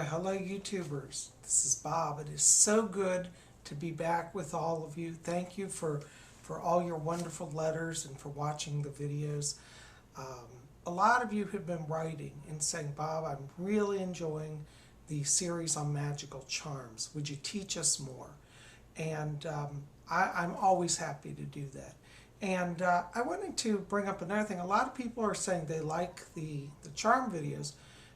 Hello YouTubers. This is Bob. It is so good to be back with all of you. Thank you for all your wonderful letters and for watching the videos. A lot of you have been writing and saying, Bob, I'm really enjoying the series on magical charms. Would you teach us more? And I'm always happy to do that. And I wanted to bring up another thing. A lot of people are saying they like the charm videos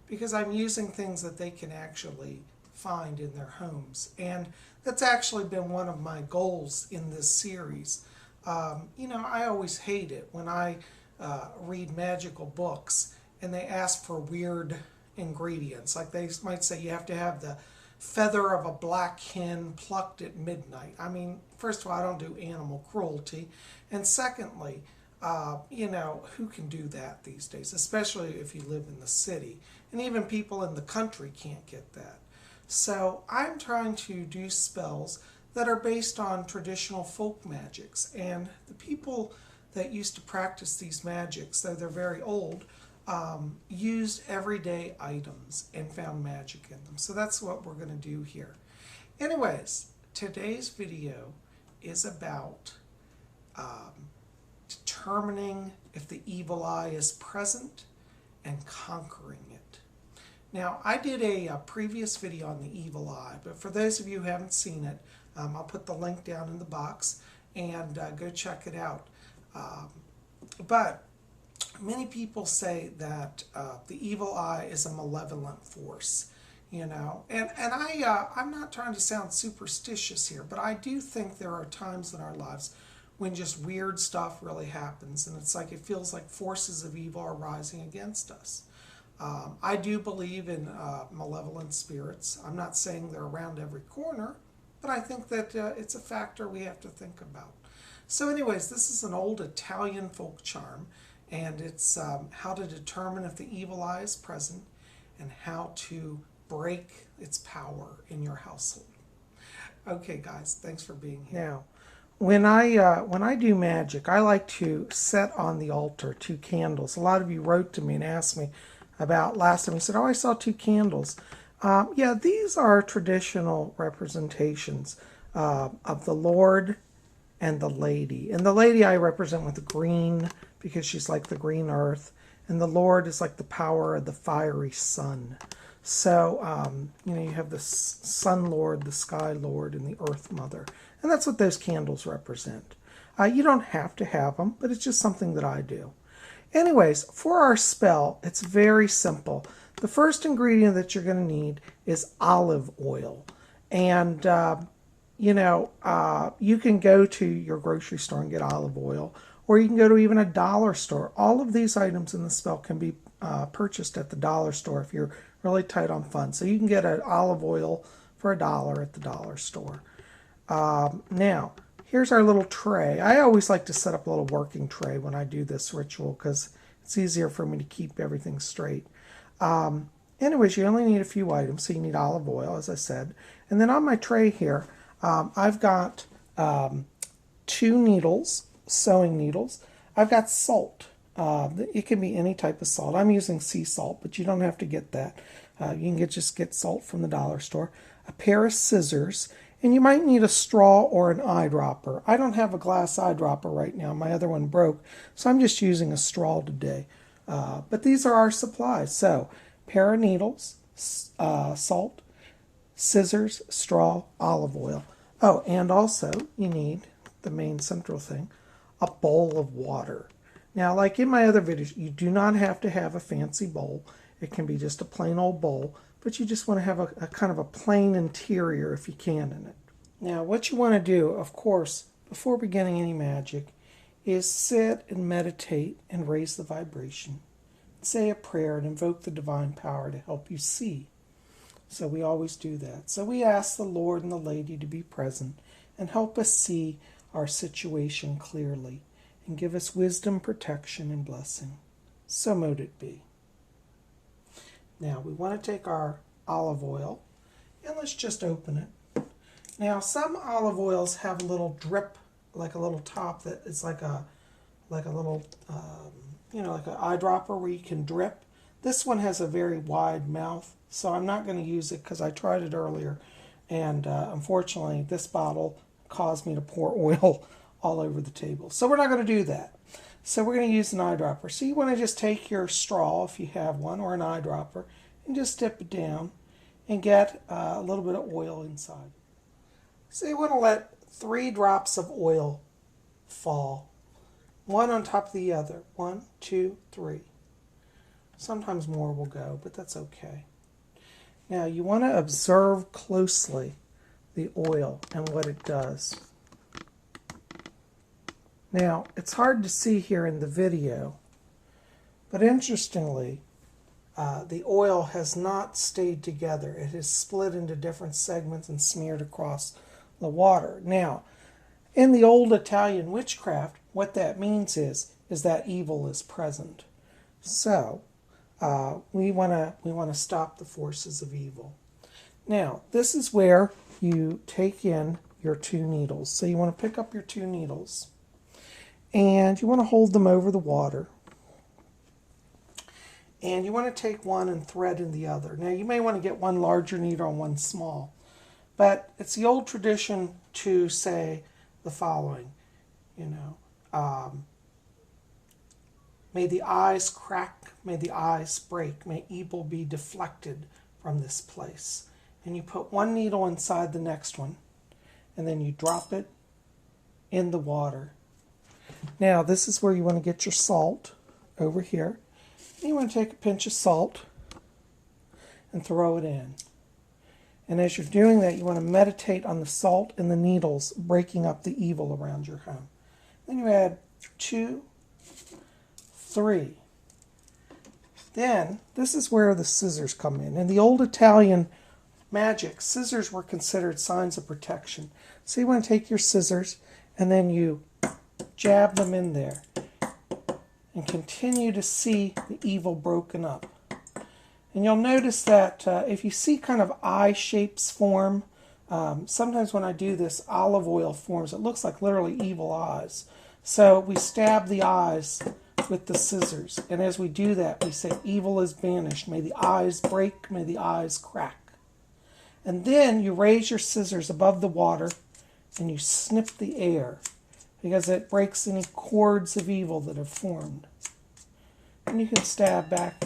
because I'm using things that they can actually find in their homes. And that's actually been one of my goals in this series. I always hate it when I read magical books and they ask for weird ingredients. Like they might say you have to have the feather of a black hen plucked at midnight. I mean, first of all, I don't do animal cruelty. And secondly, who can do that these days, especially if you live in the city. And even people in the country can't get that. So I'm trying to do spells that are based on traditional folk magics. And the people that used to practice these magics, though they're very old, used everyday items and found magic in them. So that's what we're going to do here. Anyways, today's video is about determining if the evil eye is present and conquering it. Now, I did a previous video on the evil eye, but for those of you who haven't seen it, I'll put the link down in the box and go check it out. But many people say that the evil eye is a malevolent force, and I'm not trying to sound superstitious here, but I do think there are times in our lives when just weird stuff really happens, and it's like it feels like forces of evil are rising against us. I do believe in malevolent spirits. I'm not saying they're around every corner, but I think that it's a factor we have to think about. So anyways, this is an old Italian folk charm, and it's how to determine if the evil eye is present and how to break its power in your household. Okay, guys, thanks for being here. Now, when I do magic, I like to set on the altar 2 candles. A lot of you wrote to me and asked me about last time. You said, oh, I saw 2 candles. Yeah, these are traditional representations of the Lord and the Lady. And the Lady I represent with the green because she's like the green earth. And the Lord is like the power of the fiery sun. So, you have the Sun Lord, the Sky Lord, and the Earth Mother. And that's what those candles represent. You don't have to have them, but it's just something that I do. Anyways, for our spell, it's very simple. The first ingredient that you're going to need is olive oil. And, you can go to your grocery store and get olive oil, or you can go to even a dollar store. All of these items in the spell can be purchased at the dollar store if you're really tight on funds. So you can get an olive oil for $1 at the dollar store. Now, here's our little tray. I always like to set up a little working tray when I do this ritual because it's easier for me to keep everything straight. Anyways, you only need a few items. So you need olive oil, as I said. And then on my tray here, I've got 2 needles, sewing needles. I've got salt. It can be any type of salt. I'm using sea salt, but you don't have to get that. You can just get salt from the dollar store. A pair of scissors, and you might need a straw or an eyedropper. I don't have a glass eyedropper right now. My other one broke, so I'm just using a straw today. But these are our supplies. So, pair of needles, salt, scissors, straw, olive oil. Oh, and also you need the main central thing, a bowl of water. Now, like in my other videos, you do not have to have a fancy bowl. It can be just a plain old bowl, but you just want to have a kind of a plain interior if you can in it. Now, what you want to do, of course, before beginning any magic, is sit and meditate and raise the vibration. Say a prayer and invoke the divine power to help you see. So we always do that. So we ask the Lord and the Lady to be present and help us see our situation clearly and give us wisdom, protection, and blessing. So mote it be. Now we want to take our olive oil and let's just open it. Now some olive oils have a little drip, like a little top that is like a little, like an eyedropper where you can drip. This one has a very wide mouth, so I'm not going to use it because I tried it earlier, and unfortunately this bottle caused me to pour oil all over the table. So we're not going to do that. So we're going to use an eyedropper. So you want to just take your straw, if you have one, or an eyedropper, and just dip it down and get a little bit of oil inside. So you want to let 3 drops of oil fall, one on top of the other. 1, 2, 3. Sometimes more will go, but that's okay. Now you want to observe closely the oil and what it does. Now, it's hard to see here in the video, but interestingly, the oil has not stayed together. It has split into different segments and smeared across the water. Now, in the old Italian witchcraft, what that means is that evil is present. So, we want to stop the forces of evil. Now, this is where you take in your 2 needles. So you want to pick up your 2 needles, and you want to hold them over the water. And you want to take one and thread in the other. Now, you may want to get one larger needle and one small. But it's the old tradition to say the following, may the eyes crack, may the eyes break, may evil be deflected from this place. And you put one needle inside the next one, and then you drop it in the water. Now, this is where you want to get your salt over here. And you want to take a pinch of salt and throw it in. And as you're doing that, you want to meditate on the salt and the needles breaking up the evil around your home. Then you add 2, 3. Then, this is where the scissors come in. In the old Italian magic, scissors were considered signs of protection. So you want to take your scissors and then you jab them in there and continue to see the evil broken up. And you'll notice that if you see kind of eye shapes form, sometimes when I do this, olive oil forms. It looks like literally evil eyes. So we stab the eyes with the scissors. And as we do that, we say, evil is banished. May the eyes break. May the eyes crack. And then you raise your scissors above the water and you snip the air because it breaks any cords of evil that have formed. And you can stab back.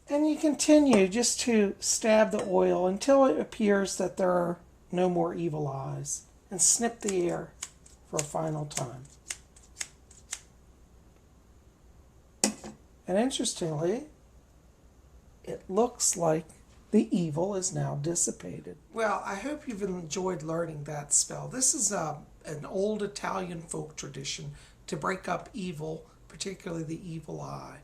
And you continue just to stab the oil until it appears that there are no more evil eyes. And snip the air for a final time. And interestingly, it looks like the evil is now dissipated. Well, I hope you've enjoyed learning that spell. This is an old Italian folk tradition to break up evil, particularly the evil eye.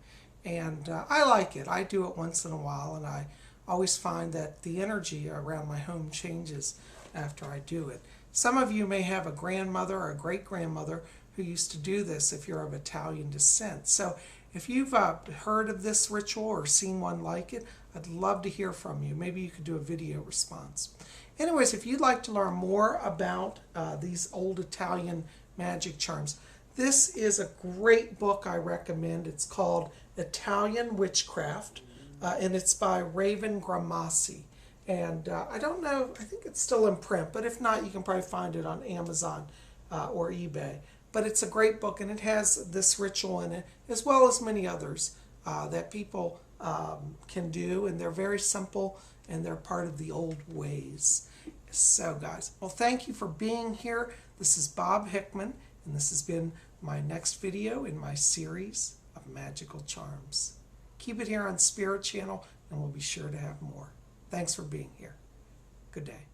And I like it. I do it once in a while, and I always find that the energy around my home changes after I do it. Some of you may have a grandmother or a great-grandmother who used to do this if you're of Italian descent. So if you've heard of this ritual or seen one like it, I'd love to hear from you. Maybe you could do a video response. Anyways, if you'd like to learn more about these old Italian magic charms, this is a great book I recommend. It's called Italian Witchcraft, and it's by Raven Gramassi. And I don't know, I think it's still in print, but if not, you can probably find it on Amazon or eBay. But it's a great book, and it has this ritual in it, as well as many others that people can do, and they're very simple, and they're part of the old ways. So, guys, well, thank you for being here. This is Bob Hickman, and this has been my next video in my series of magical charms. Keep it here on Spirit Channel, and we'll be sure to have more. Thanks for being here. Good day.